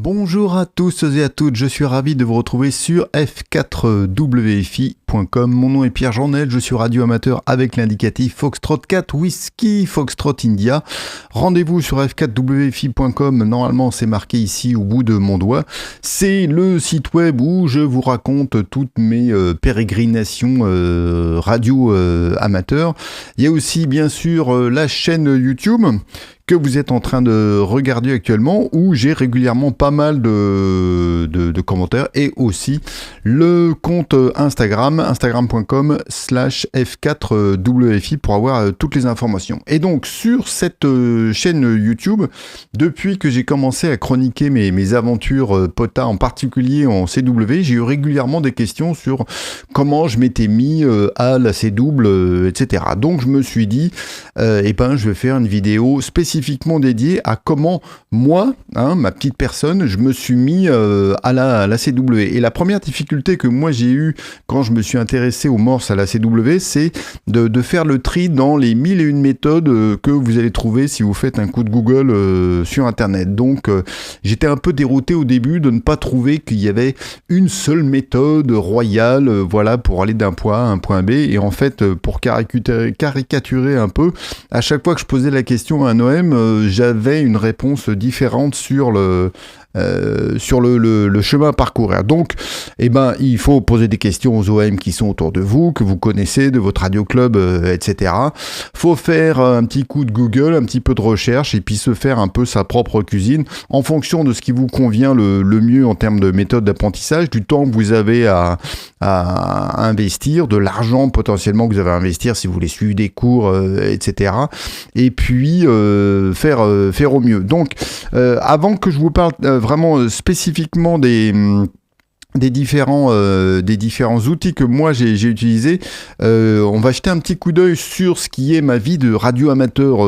Bonjour à tous et à toutes, je suis ravi de vous retrouver sur f4wfi.com. Mon nom est Pierre Journel, je suis radio-amateur avec l'indicatif Foxtrot 4 Whisky Foxtrot India. Rendez-vous sur f4wfi.com, normalement c'est marqué ici au bout de mon doigt. C'est le site web où je vous raconte toutes mes pérégrinations radio-amateurs. Il y a aussi bien sûr la chaîne YouTube que vous êtes en train de regarder actuellement, où j'ai régulièrement pas mal de commentaires, et aussi le compte instagram.com/f4wfi pour avoir toutes les informations. Et donc sur cette chaîne YouTube, depuis que j'ai commencé à chroniquer mes aventures POTA, en particulier en CW, j'ai eu régulièrement des questions sur comment je m'étais mis à la CW, etc. Donc je me suis dit, je vais faire une vidéo spécifiquement dédié à comment moi, ma petite personne, je me suis mis à la CW. Et la première difficulté que moi j'ai eue quand je me suis intéressé aux morses à la CW, c'est de faire le tri dans les 1001 méthodes que vous allez trouver si vous faites un coup de Google sur Internet. Donc j'étais un peu dérouté au début de ne pas trouver qu'il y avait une seule méthode royale, pour aller d'un point A à un point B. Et en fait, pour caricaturer un peu, à chaque fois que je posais la question à un OM, j'avais une réponse différente sur le chemin à parcourir. Donc, il faut poser des questions aux OM qui sont autour de vous, que vous connaissez, de votre radio club, etc. Faut faire un petit coup de Google, un petit peu de recherche, et puis se faire un peu sa propre cuisine en fonction de ce qui vous convient le mieux en termes de méthode d'apprentissage, du temps que vous avez à investir, de l'argent potentiellement que vous avez à investir si vous voulez suivre des cours, etc. Et puis faire au mieux. Donc, avant que je vous parle vraiment spécifiquement des différents outils que moi j'ai utilisés, on va jeter un petit coup d'œil sur ce qui est ma vie de radio-amateur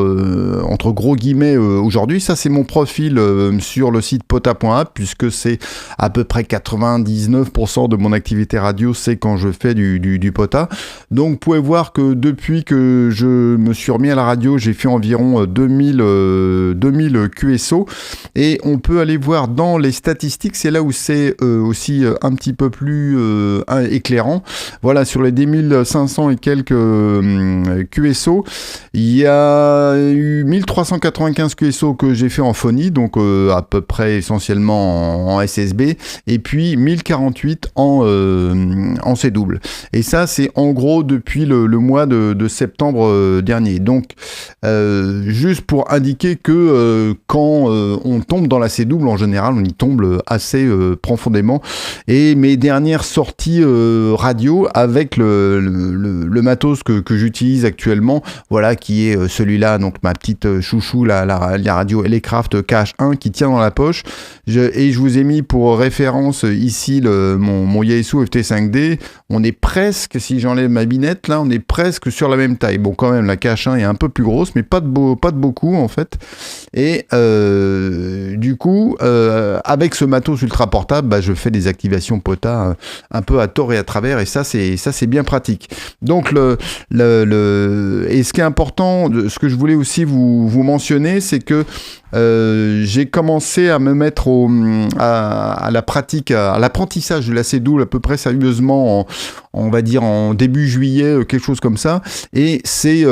entre gros guillemets aujourd'hui. Ça, c'est mon profil sur le site pota.app, puisque c'est à peu près 99% de mon activité radio, c'est quand je fais du pota. Donc vous pouvez voir que depuis que je me suis remis à la radio, j'ai fait environ 2000 QSO, et on peut aller voir dans les statistiques, c'est là où c'est aussi un petit peu plus éclairant. Voilà, sur les 2500 et quelques QSO, il y a eu 1395 QSO que j'ai fait en phonie, donc à peu près essentiellement en SSB, et puis 1048 en C-double. Et ça, c'est en gros depuis le mois de septembre dernier. Donc, juste pour indiquer que quand on tombe dans la C-double, en général, on y tombe assez profondément. Et mes dernières sorties radio avec le matos que j'utilise actuellement, voilà, qui est celui-là, donc ma petite chouchou, la radio Elecraft KH1 qui tient dans la poche. Et je vous ai mis pour référence ici mon Yaesu FT5D. On est presque, si j'enlève ma binette, là, on est presque sur la même taille. Bon, quand même, la KH1 est un peu plus grosse, mais pas de beaucoup, en fait. Et du coup, avec ce matos ultra portable, je fais des activations POTA un peu à tort et à travers, et ça c'est bien pratique. Donc et ce qui est important, ce que je voulais aussi vous mentionner, c'est que j'ai commencé à me mettre à la pratique, à l'apprentissage de la C-double à peu près sérieusement on va dire en début juillet, quelque chose comme ça, et c'est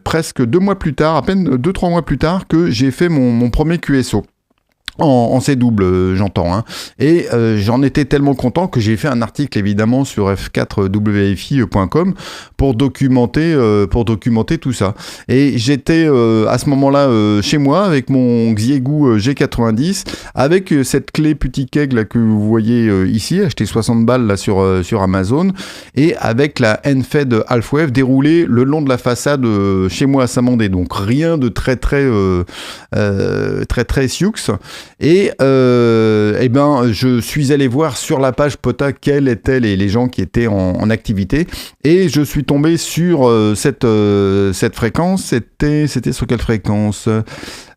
presque 2 mois plus tard, à peine 2-3 mois plus tard, que j'ai fait mon premier QSO. En C-double, j'entends, et j'en étais tellement content que j'ai fait un article évidemment sur f4wfi.com pour documenter tout ça. Et j'étais à ce moment-là chez moi avec mon Xiegu G90, avec cette clé Putikeg là que vous voyez ici, acheté 60 balles là sur Amazon, et avec la NFED Half-Wave déroulée le long de la façade chez moi à Samandé. Donc rien de très sioux. Et je suis allé voir sur la page POTA quels étaient les gens qui étaient en activité, et je suis tombé sur cette fréquence. C'était sur quelle fréquence ?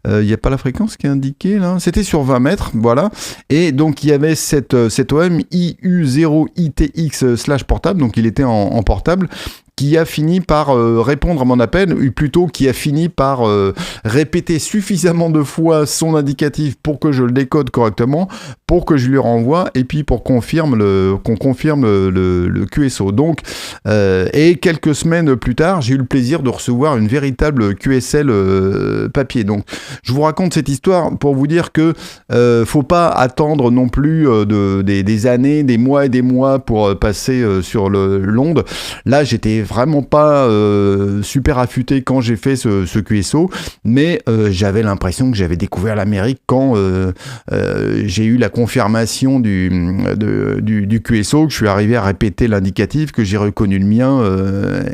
Il n'y a pas la fréquence qui est indiquée là, c'était sur 20 mètres, voilà. Et donc il y avait cet OM IU0ITX/portable, donc il était en portable, qui a fini par répondre à mon appel, ou plutôt qui a fini par répéter suffisamment de fois son indicatif pour que je le décode correctement, pour que je lui renvoie, et puis pour qu'on confirme le QSO. Donc, et quelques semaines plus tard, j'ai eu le plaisir de recevoir une véritable QSL papier. Donc, je vous raconte cette histoire pour vous dire que faut pas attendre non plus des années, des mois et des mois pour passer sur l'onde. Là, j'étais vraiment pas super affûté quand j'ai fait ce QSO, mais j'avais l'impression que j'avais découvert l'Amérique quand j'ai eu la confirmation du QSO, que je suis arrivé à répéter l'indicatif, que j'ai reconnu le mien,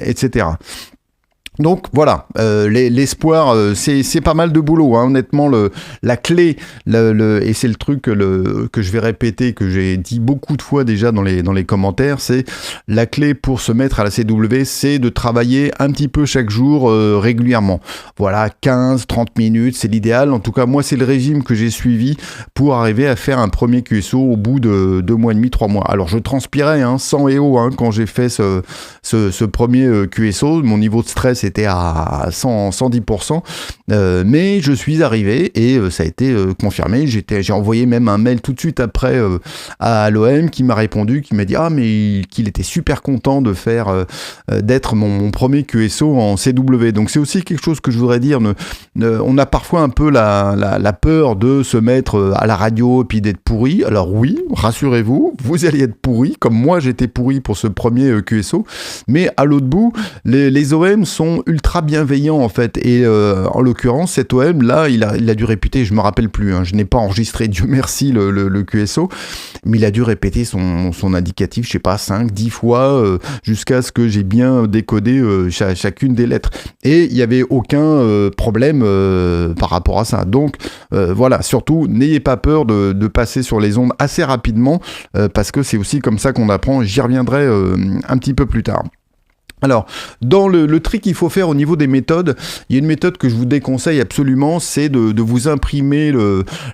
etc. Donc voilà, l'espoir, c'est pas mal de boulot, hein. Honnêtement, la clé, et c'est le truc que je vais répéter, que j'ai dit beaucoup de fois déjà dans les commentaires, c'est la clé pour se mettre à la CW, c'est de travailler un petit peu chaque jour régulièrement. Voilà, 15-30 minutes, c'est l'idéal. En tout cas, moi, c'est le régime que j'ai suivi pour arriver à faire un premier QSO au bout de 2 mois et demi, 3 mois. Alors, je transpirais, sang et eau, quand j'ai fait ce premier QSO. Mon niveau de stress était à 110%, mais je suis arrivé et ça a été confirmé. J'ai envoyé même un mail tout de suite après à l'OM qui m'a répondu, qui m'a dit mais qu'il était super content de faire d'être mon premier QSO en CW. Donc c'est aussi quelque chose que je voudrais dire. On a parfois un peu la peur de se mettre à la radio et puis d'être pourri. Alors oui, rassurez-vous, vous allez être pourri, comme moi j'étais pourri pour ce premier QSO, mais à l'autre bout, les OM sont ultra bienveillant en fait, et en l'occurrence cet OM là il a dû répéter, je me rappelle plus, je n'ai pas enregistré, Dieu merci, le QSO, mais il a dû répéter son indicatif, je sais pas, 5-10 fois jusqu'à ce que j'ai bien décodé chacune des lettres, et il n'y avait aucun problème par rapport à ça. Donc voilà, surtout n'ayez pas peur de passer sur les ondes assez rapidement, parce que c'est aussi comme ça qu'on apprend. J'y reviendrai un petit peu plus tard. Alors, dans le trick qu'il faut faire au niveau des méthodes, il y a une méthode que je vous déconseille absolument, c'est de vous imprimer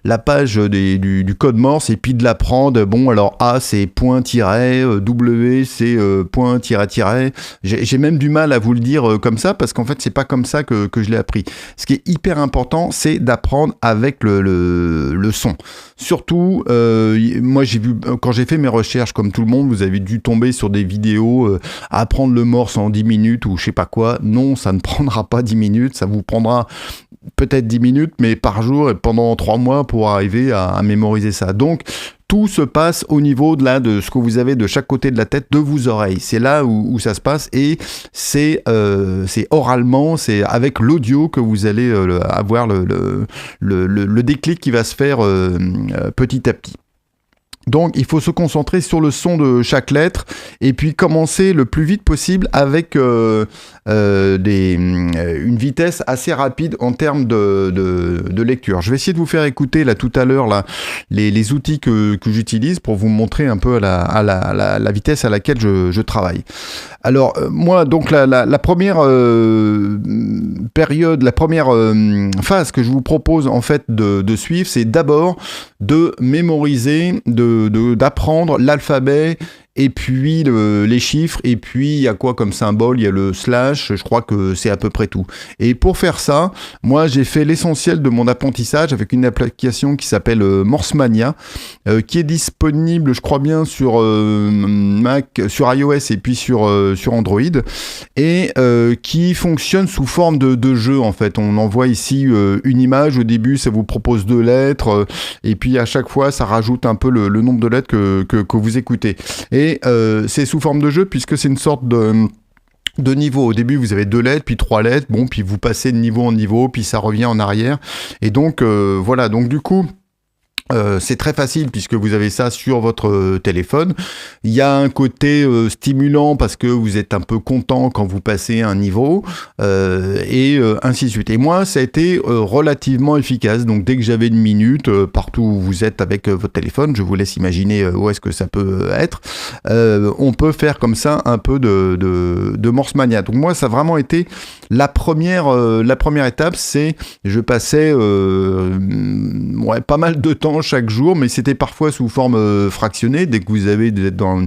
la page du code Morse et puis de la prendre. Bon, alors A c'est point-tiret, W c'est point-tiret-tiret. J'ai même du mal à vous le dire comme ça, parce qu'en fait c'est pas comme ça que je l'ai appris. Ce qui est hyper important, c'est d'apprendre avec le son. Surtout, moi j'ai vu, quand j'ai fait mes recherches comme tout le monde, vous avez dû tomber sur des vidéos à apprendre le Morse en 10 minutes ou je sais pas quoi. Non, ça ne prendra pas 10 minutes, ça vous prendra peut-être 10 minutes, mais par jour et pendant 3 mois pour arriver à mémoriser ça. Donc, tout se passe au niveau de ce que vous avez de chaque côté de la tête, de vos oreilles. C'est là où ça se passe, et c'est oralement, c'est avec l'audio que vous allez avoir le déclic qui va se faire petit à petit. Donc il faut se concentrer sur le son de chaque lettre et puis commencer le plus vite possible avec une vitesse assez rapide en termes de lecture. Je vais essayer de vous faire écouter là tout à l'heure là, les outils que j'utilise pour vous montrer un peu à la vitesse à laquelle je travaille. Alors moi donc la première période, la première phase que je vous propose en fait de suivre, c'est d'abord de mémoriser, d'apprendre l'alphabet et puis les chiffres, et puis il y a quoi comme symbole? Il y a le slash, je crois que c'est à peu près tout. Et pour faire ça, moi j'ai fait l'essentiel de mon apprentissage avec une application qui s'appelle Morsemania, qui est disponible, je crois bien, sur Mac, sur iOS et puis sur Android, et qui fonctionne sous forme de jeu en fait. On envoie ici une image, au début ça vous propose 2 lettres, et puis à chaque fois ça rajoute un peu le nombre de lettres que vous écoutez. Et c'est sous forme de jeu puisque c'est une sorte de niveau. Au début, vous avez 2 lettres, puis 3 lettres, bon, puis vous passez de niveau en niveau, puis ça revient en arrière. Et donc, voilà. Donc, du coup, c'est très facile puisque vous avez ça sur votre téléphone. Il y a un côté stimulant parce que vous êtes un peu content quand vous passez un niveau, et ainsi de suite. Et moi, ça a été relativement efficace. Donc dès que j'avais une minute, partout où vous êtes avec votre téléphone, je vous laisse imaginer où est-ce que ça peut être, on peut faire comme ça un peu de Morsemania. Donc moi, ça a vraiment été la première étape, c'est je passais pas mal de temps quasiment chaque jour, mais c'était parfois sous forme fractionnée. Dès que vous êtes dans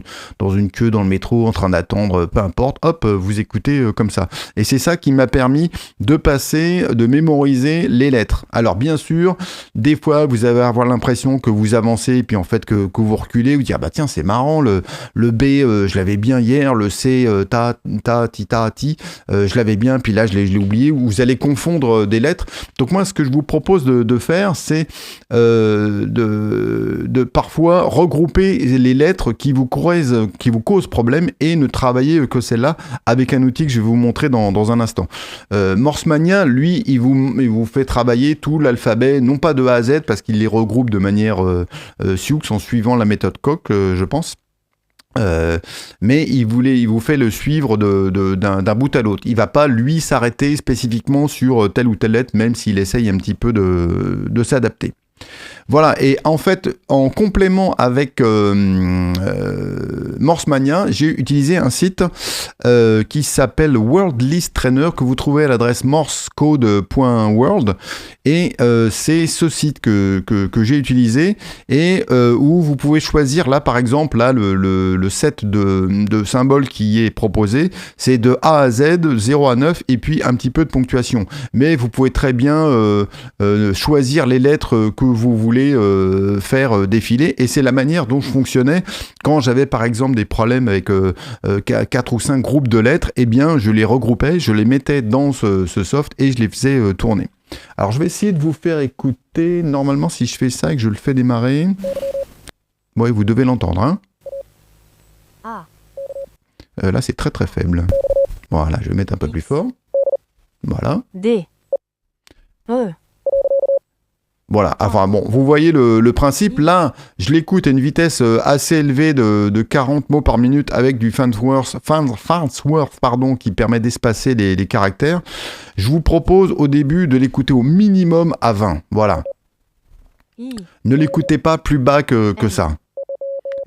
une queue dans le métro, en train d'attendre, peu importe, hop, vous écoutez comme ça. Et c'est ça qui m'a permis de mémoriser les lettres. Alors bien sûr, des fois, vous allez avoir l'impression que vous avancez, et puis en fait que vous reculez, vous dites, ah bah tiens, c'est marrant, le B, je l'avais bien hier, le C, ti, je l'avais bien, puis là, je l'ai oublié. Vous allez confondre des lettres. Donc moi, ce que je vous propose de faire, c'est de parfois regrouper les lettres qui vous causent problème et ne travailler que celle-là avec un outil que je vais vous montrer dans un instant. Morsemania, lui, il vous fait travailler tout l'alphabet, non pas de A à Z, parce qu'il les regroupe de manière Sioux en suivant la méthode Koch, je pense. Mais il vous fait le suivre d'un bout à l'autre. Il va pas lui s'arrêter spécifiquement sur telle ou telle lettre, même s'il essaye un petit peu de s'adapter. Voilà, et en fait, en complément avec Morsemania, j'ai utilisé un site qui s'appelle World List Trainer, que vous trouvez à l'adresse morsecode.world, et c'est ce site que j'ai utilisé, et où vous pouvez choisir, là par exemple, là, le set de symboles qui est proposé, c'est de A à Z, 0 à 9, et puis un petit peu de ponctuation. Mais vous pouvez très bien choisir les lettres que vous voulez faire défiler, et c'est la manière dont je fonctionnais quand j'avais par exemple des problèmes avec 4 ou 5 groupes de lettres. Eh bien je les regroupais, je les mettais dans ce soft et je les faisais tourner. Alors je vais essayer de vous faire écouter. Normalement si je fais ça et que je le fais démarrer, bon, vous devez l'entendre, hein. Là c'est très très faible. Voilà, je vais mettre un peu plus fort. Voilà. D. E. Voilà, enfin bon, vous voyez le principe. Là, je l'écoute à une vitesse assez élevée de 40 mots par minute avec du Farnsworth, qui permet d'espacer les caractères. Je vous propose au début de l'écouter au minimum à 20, voilà. Ne l'écoutez pas plus bas que ça.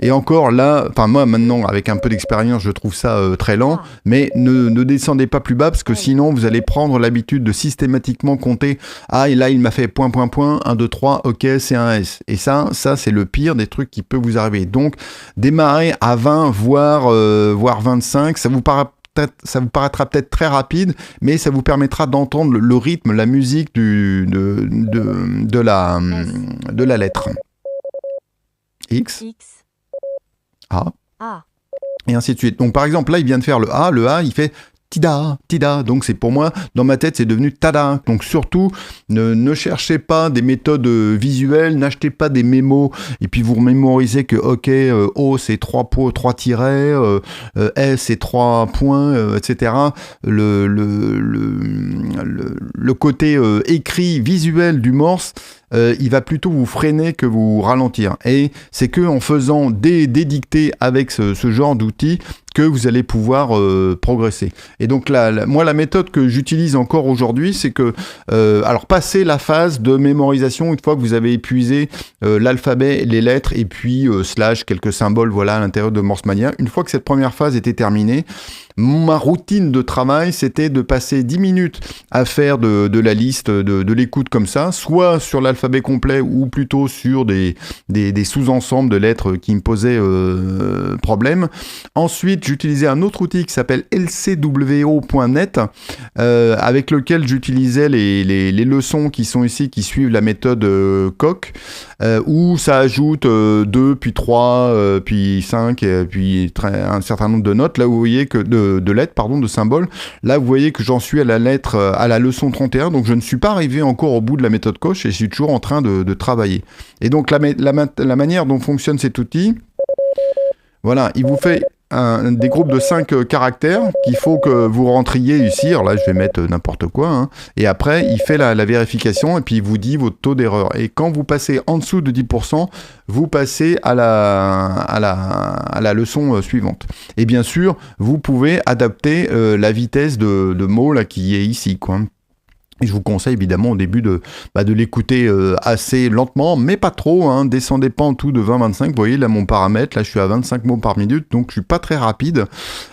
Et encore là, enfin moi maintenant avec un peu d'expérience je trouve ça très lent, mais ne descendez pas plus bas parce que sinon vous allez prendre l'habitude de systématiquement compter. Ah et là il m'a fait point, 1, 2, 3, ok c'est un S. Et ça c'est le pire des trucs qui peut vous arriver. Donc démarrez à 20 voire 25, ça vous paraîtra peut-être très rapide, mais ça vous permettra d'entendre le rythme, la musique de la lettre. X. A. Et ainsi de suite. Donc par exemple là il vient de faire le A il fait tida, tida, donc c'est pour moi, dans ma tête c'est devenu tada. Donc surtout ne cherchez pas des méthodes visuelles, n'achetez pas des mémos et puis vous mémorisez que ok, O c'est 3 tirets, S c'est 3 points, etc. Le côté écrit visuel du morse, il va plutôt vous freiner que vous ralentir. Et c'est que en faisant des dictées avec ce genre d'outils que vous allez pouvoir progresser. Et donc moi la méthode que j'utilise encore aujourd'hui, c'est que alors passer la phase de mémorisation, une fois que vous avez épuisé l'alphabet, les lettres et puis slash quelques symboles, voilà, à l'intérieur de Morsemania, une fois que cette première phase était terminée, ma routine de travail, c'était de passer 10 minutes à faire de la liste, de l'écoute comme ça, soit sur l'alphabet complet ou plutôt sur des sous-ensembles de lettres qui me posaient problème. Ensuite, j'utilisais un autre outil qui s'appelle lcwo.net, avec lequel j'utilisais les leçons qui sont ici, qui suivent la méthode Koch, où ça ajoute 2, puis 3, puis 5, puis un certain nombre de notes. Là, vous voyez que de lettres, de symboles. Là, vous voyez que j'en suis à la leçon 31, donc je ne suis pas arrivé encore au bout de la méthode Koch et je suis toujours en train de travailler. Et donc, la manière dont fonctionne cet outil, voilà, il vous fait des groupes de 5 caractères qu'il faut que vous rentriez ici. Alors là, je vais mettre n'importe quoi, hein. Et après, il fait la vérification et puis il vous dit votre taux d'erreur. Et quand vous passez en dessous de 10%, vous passez à la leçon suivante. Et bien sûr, vous pouvez adapter la vitesse de mots là, qui est ici, quoi. Et je vous conseille évidemment au début de l'écouter assez lentement, mais pas trop, hein. Descendez pas en tout de 20-25. Vous voyez là mon paramètre, là je suis à 25 mots par minute, donc je suis pas très rapide,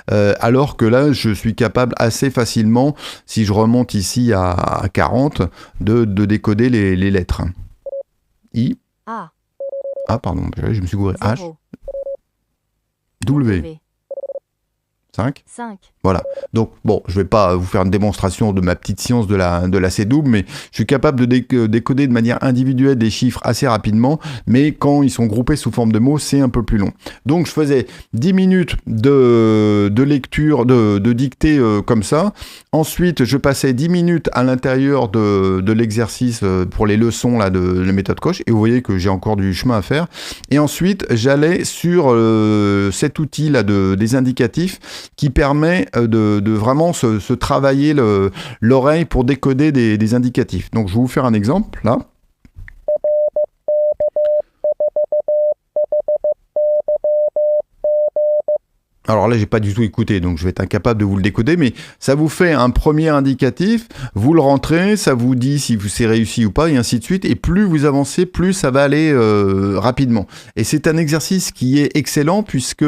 alors que là je suis capable assez facilement, si je remonte ici à 40, de décoder les lettres. I. Ah, pardon, je me suis gouré. H, 0, W, 5. 5, Voilà. Donc, bon, je vais pas vous faire une démonstration de ma petite science de la C-double, mais je suis capable de décoder de manière individuelle des chiffres assez rapidement, mais quand ils sont groupés sous forme de mots, c'est un peu plus long. Donc, je faisais 10 minutes de lecture, de dictée comme ça. Ensuite, je passais 10 minutes à l'intérieur de l'exercice pour les leçons là, de la méthode Koch, et vous voyez que j'ai encore du chemin à faire. Et ensuite, j'allais sur cet outil là des indicatifs qui permet de vraiment se travailler l'oreille pour décoder des indicatifs. Donc je vais vous faire un exemple là. Alors là, j'ai pas du tout écouté, donc je vais être incapable de vous le décoder, mais ça vous fait un premier indicatif, vous le rentrez, ça vous dit si c'est réussi ou pas, et ainsi de suite, et plus vous avancez, plus ça va aller rapidement. Et c'est un exercice qui est excellent, puisque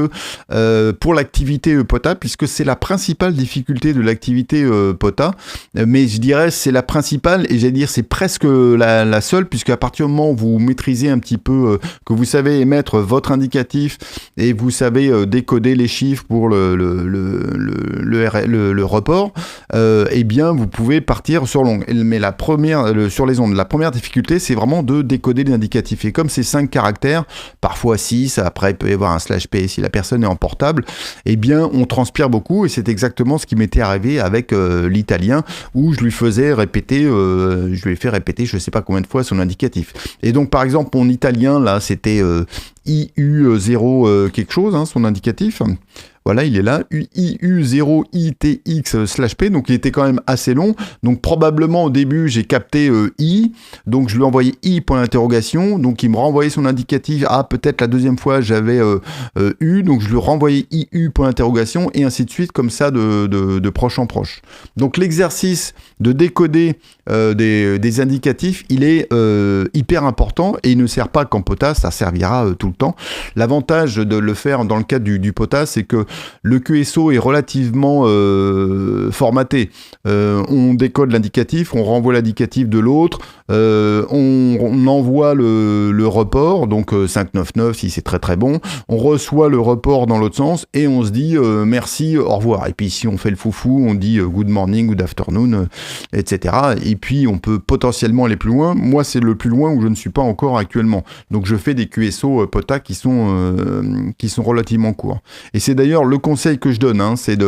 pour l'activité POTA, puisque c'est la principale difficulté de l'activité POTA, mais je dirais c'est la principale, et j'allais dire c'est presque la seule, puisque à partir du moment où vous maîtrisez un petit peu, que vous savez émettre votre indicatif, et vous savez décoder les chiffres, pour le report, eh bien vous pouvez partir sur longue. Mais sur les ondes, la première difficulté, c'est vraiment de décoder les indicatifs. Et comme c'est 5 caractères, parfois 6, après il peut y avoir un /p si la personne est en portable, eh bien on transpire beaucoup, et c'est exactement ce qui m'était arrivé avec l'italien, où je lui faisais répéter, je lui ai fait répéter je sais pas combien de fois son indicatif. Et donc par exemple mon italien là, c'était IU0 quelque chose, hein, son indicatif. Voilà, il est là, IU0ITX/P, donc il était quand même assez long. Donc probablement au début, j'ai capté I, donc je lui ai envoyé I point d'interrogation, donc il me renvoyait son indicatif. Ah, peut-être la deuxième fois, j'avais U, donc je lui renvoyais IU point d'interrogation, et ainsi de suite, comme ça, de proche en proche. Donc l'exercice de décoder des indicatifs, il est hyper important, et il ne sert pas qu'en POTA, ça servira tout le temps. L'avantage de le faire dans le cadre du POTA, c'est que le QSO est relativement formaté. On décode l'indicatif, on renvoie l'indicatif de l'autre, on envoie le report, donc 599 si c'est très très bon, on reçoit le report dans l'autre sens, et on se dit merci, au revoir. Et puis si on fait le foufou, on dit good morning, good afternoon, etc. Et puis on peut potentiellement aller plus loin. Moi, c'est le plus loin où je ne suis pas encore actuellement. Donc je fais des QSO POTA qui sont relativement courts. Et c'est d'ailleurs le conseil que je donne, hein, c'est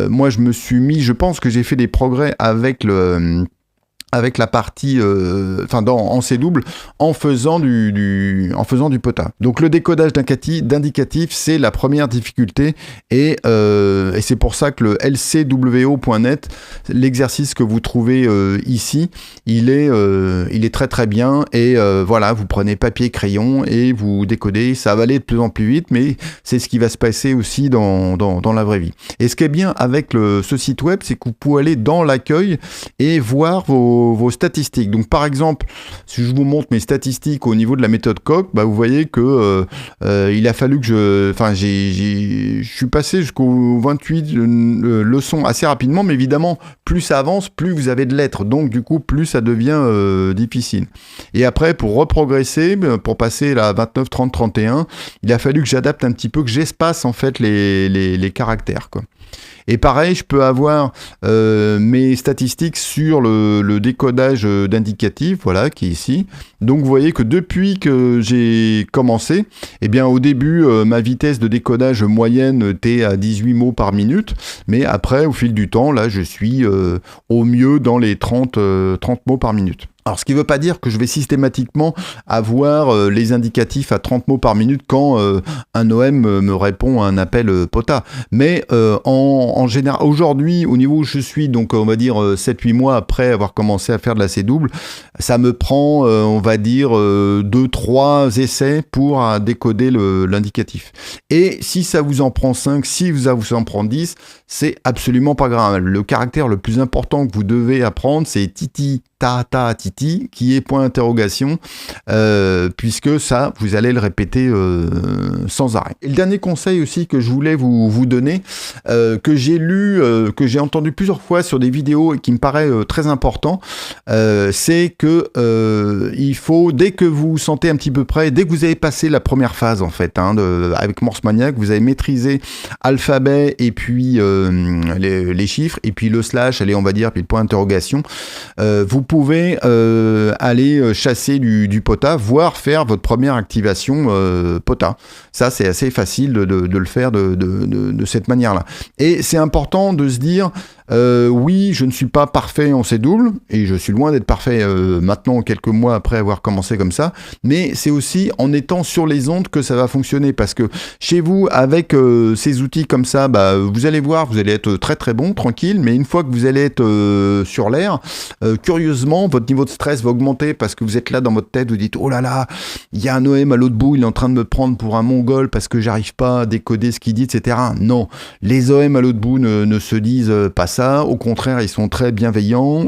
moi je me suis mis, je pense que j'ai fait des progrès avec la partie en C-double en faisant du POTA. Donc le décodage d'indicatif, c'est la première difficulté, et c'est pour ça que le lcwo.net, l'exercice que vous trouvez ici, il est très très bien, et voilà, vous prenez papier crayon et vous décodez, ça va aller de plus en plus vite, mais c'est ce qui va se passer aussi dans la vraie vie. Et ce qui est bien avec ce site web, c'est que vous pouvez aller dans l'accueil et voir vos statistiques. Donc par exemple, si je vous montre mes statistiques au niveau de la méthode Koch, bah, vous voyez que il a fallu que je suis passé jusqu'au 28 leçons assez rapidement, mais évidemment, plus ça avance, plus vous avez de lettres, donc du coup, plus ça devient difficile. Et après, pour reprogresser, pour passer à 29, 30, 31, il a fallu que j'adapte un petit peu, que j'espace en fait les caractères, quoi. Et pareil, je peux avoir mes statistiques sur le décodage d'indicatifs, voilà, qui est ici. Donc vous voyez que depuis que j'ai commencé, eh bien au début, ma vitesse de décodage moyenne était à 18 mots par minute, mais après, au fil du temps, là, je suis au mieux dans les 30 mots par minute. Alors, ce qui ne veut pas dire que je vais systématiquement avoir les indicatifs à 30 mots par minute quand un OM me répond à un appel POTA. Mais en général, aujourd'hui, au niveau où je suis, donc on va dire 7-8 mois après avoir commencé à faire de la C-double, ça me prend, on va dire, 2-3 essais pour décoder l'indicatif. Et si ça vous en prend 5, si ça vous en prend 10, c'est absolument pas grave. Le caractère le plus important que vous devez apprendre, c'est Titi titi, qui est point d'interrogation, puisque ça, vous allez le répéter sans arrêt. Et le dernier conseil aussi que je voulais vous donner, que j'ai lu, que j'ai entendu plusieurs fois sur des vidéos et qui me paraît très important, c'est que il faut, dès que vous vous sentez un petit peu prêt, dès que vous avez passé la première phase en fait, avec Morse Mania, que vous avez maîtrisé alphabet et puis les chiffres et puis le slash, allez on va dire, puis le point d'interrogation, vous pouvez aller chasser du POTA, voire faire votre première activation POTA. Ça c'est assez facile de le faire de cette manière-là. Et c'est important de se dire oui, je ne suis pas parfait en C-double, et je suis loin d'être parfait maintenant, quelques mois après avoir commencé comme ça, mais c'est aussi en étant sur les ondes que ça va fonctionner, parce que chez vous, avec ces outils comme ça, vous allez voir, vous allez être très très bon, tranquille, mais une fois que vous allez être sur l'air, curieusement, votre niveau de stress va augmenter, parce que vous êtes là dans votre tête, vous dites, oh là là, il y a un OM à l'autre bout, il est en train de me prendre pour un mongol, parce que j'arrive pas à décoder ce qu'il dit, etc. Non, les OM à l'autre bout ne se disent pas ça. Au contraire, ils sont très bienveillants,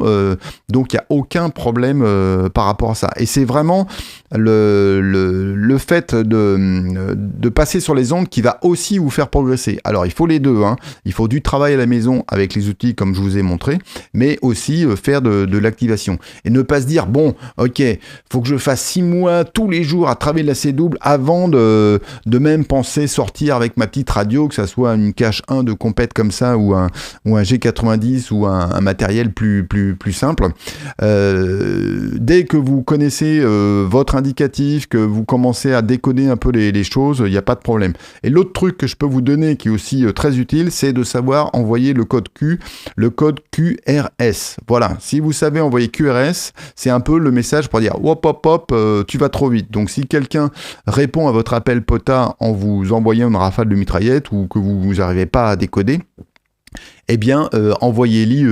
donc il n'y a aucun problème par rapport à ça. Et c'est vraiment le fait de passer sur les ondes qui va aussi vous faire progresser. Alors il faut les deux, il faut du travail à la maison avec les outils comme je vous ai montré, mais aussi faire de l'activation. Et ne pas se dire, bon, ok, faut que je fasse 6 mois tous les jours à travailler la C-double avant de même penser sortir avec ma petite radio, que ça soit une cache 1 de compète comme ça ou un G90 ou un matériel plus simple. Dès que vous connaissez votre indicatif, que vous commencez à décoder un peu les choses, il n'y a pas de problème. Et l'autre truc que je peux vous donner qui est aussi très utile, c'est de savoir envoyer le code Q, le code QRS. Voilà, si vous savez envoyer QRS, c'est un peu le message pour dire hop hop hop, tu vas trop vite. Donc si quelqu'un répond à votre appel POTA en vous envoyant une rafale de mitraillette ou que vous n'arrivez pas à décoder, eh bien, envoyez-lui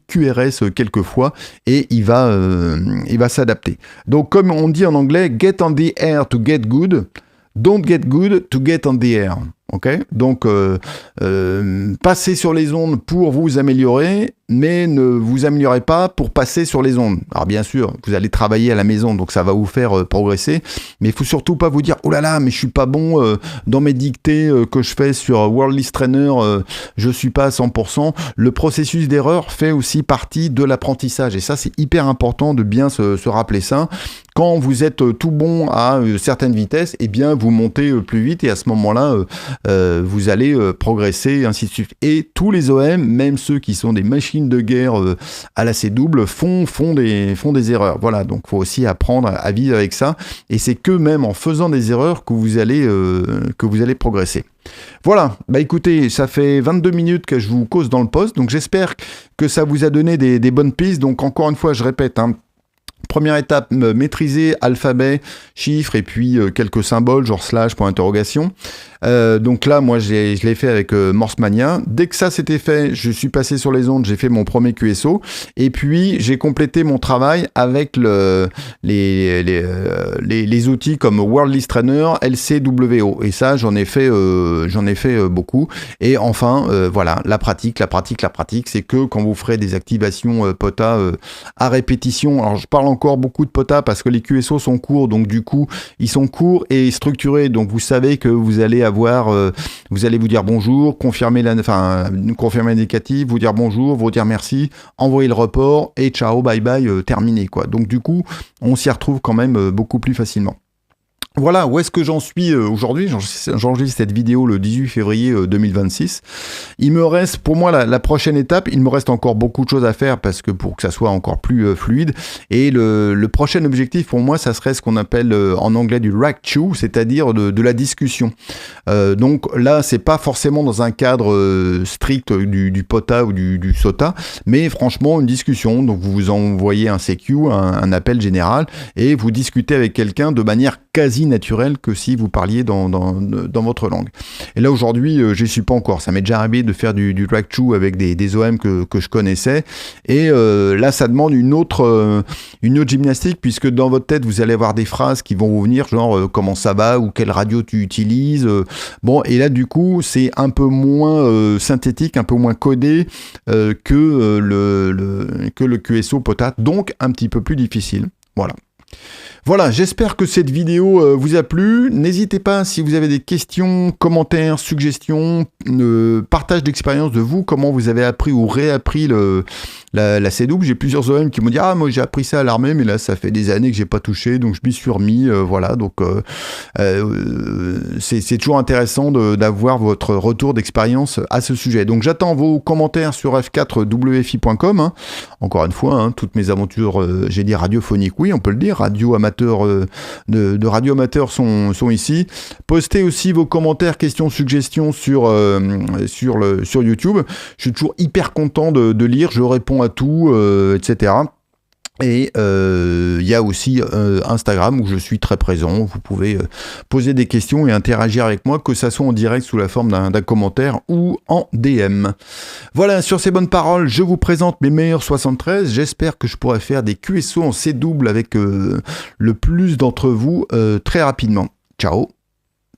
QRS quelques fois et il va s'adapter. Donc, comme on dit en anglais, get on the air to get good, don't get good to get on the air. Ok, donc passez sur les ondes pour vous améliorer, mais ne vous améliorez pas pour passer sur les ondes. Alors bien sûr, vous allez travailler à la maison, donc ça va vous faire progresser, mais il faut surtout pas vous dire oh là là, mais je suis pas bon dans mes dictées que je fais sur World List Trainer, je suis pas à 100%. Le processus d'erreur fait aussi partie de l'apprentissage, et ça c'est hyper important de bien se rappeler ça. Quand vous êtes tout bon à certaines vitesses, eh bien vous montez plus vite, et à ce moment-là vous allez progresser, ainsi de suite. Et tous les OM, même ceux qui sont des machines de guerre à la C-double, font des erreurs. Voilà, donc il faut aussi apprendre à vivre avec ça. Et c'est que même en faisant des erreurs que vous allez progresser. Voilà, écoutez, ça fait 22 minutes que je vous cause dans le post, donc j'espère que ça vous a donné des bonnes pistes. Donc encore une fois, je répète, première étape, maîtriser alphabet, chiffres et puis quelques symboles, genre slash, point d'interrogation. Donc là, moi, je l'ai fait avec Morse Mania. Dès que ça c'était fait, je suis passé sur les ondes, j'ai fait mon premier QSO. Et puis, j'ai complété mon travail avec les outils comme World List Trainer, LCWO. Et ça, j'en ai fait beaucoup. Et enfin, voilà, la pratique, c'est que quand vous ferez des activations POTA à répétition, alors je parle encore beaucoup de POTA parce que les QSO sont courts, donc du coup, ils sont courts et structurés. Donc, vous savez que vous allez vous allez vous dire bonjour, confirmer l'indicatif, vous dire bonjour, vous dire merci, envoyer le report et ciao, bye bye, terminé quoi. Donc du coup, on s'y retrouve quand même beaucoup plus facilement. Voilà, où est-ce que j'en suis aujourd'hui? J'enregistre cette vidéo le 18 février 2026. Il me reste, pour moi, la prochaine étape, il me reste encore beaucoup de choses à faire parce que pour que ça soit encore plus fluide. Et le prochain objectif pour moi, ça serait ce qu'on appelle en anglais du rack chew, c'est-à-dire de la discussion. Donc là, c'est pas forcément dans un cadre strict du POTA ou du SOTA, mais franchement une discussion. Donc vous envoyez un CQ, un appel général, et vous discutez avec quelqu'un de manière quasi aussi naturel que si vous parliez dans votre langue. Et là aujourd'hui, j'y suis pas encore. Ça m'est déjà arrivé de faire du track-through avec des OM que je connaissais. Et là, ça demande une autre gymnastique, puisque dans votre tête, vous allez avoir des phrases qui vont vous venir, genre comment ça va ou quelle radio tu utilises. Bon, et là, du coup, c'est un peu moins synthétique, un peu moins codé que le QSO Potat, donc un petit peu plus difficile. Voilà, j'espère que cette vidéo vous a plu. N'hésitez pas, si vous avez des questions, commentaires, suggestions, partage d'expérience de vous, comment vous avez appris ou réappris la C-double. J'ai plusieurs OM qui m'ont dit « Ah, moi j'ai appris ça à l'armée, mais là ça fait des années que j'ai pas touché, donc je m'y suis remis. » Voilà, donc c'est toujours intéressant d'avoir votre retour d'expérience à ce sujet. Donc j'attends vos commentaires sur f4wfi.com. Hein. Encore une fois, hein, toutes mes aventures, j'ai dit radiophoniques, oui, on peut le dire, radio amateur de radio amateurs sont ici. Postez aussi vos commentaires, questions, suggestions sur YouTube. Je suis toujours hyper content de lire, je réponds à tout, etc. Et il y a aussi Instagram où je suis très présent. Vous pouvez poser des questions et interagir avec moi, que ça soit en direct sous la forme d'un commentaire ou en DM. Voilà, sur ces bonnes paroles, je vous présente mes meilleurs 73. J'espère que je pourrai faire des QSO en C-double avec le plus d'entre vous très rapidement. Ciao,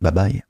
bye bye.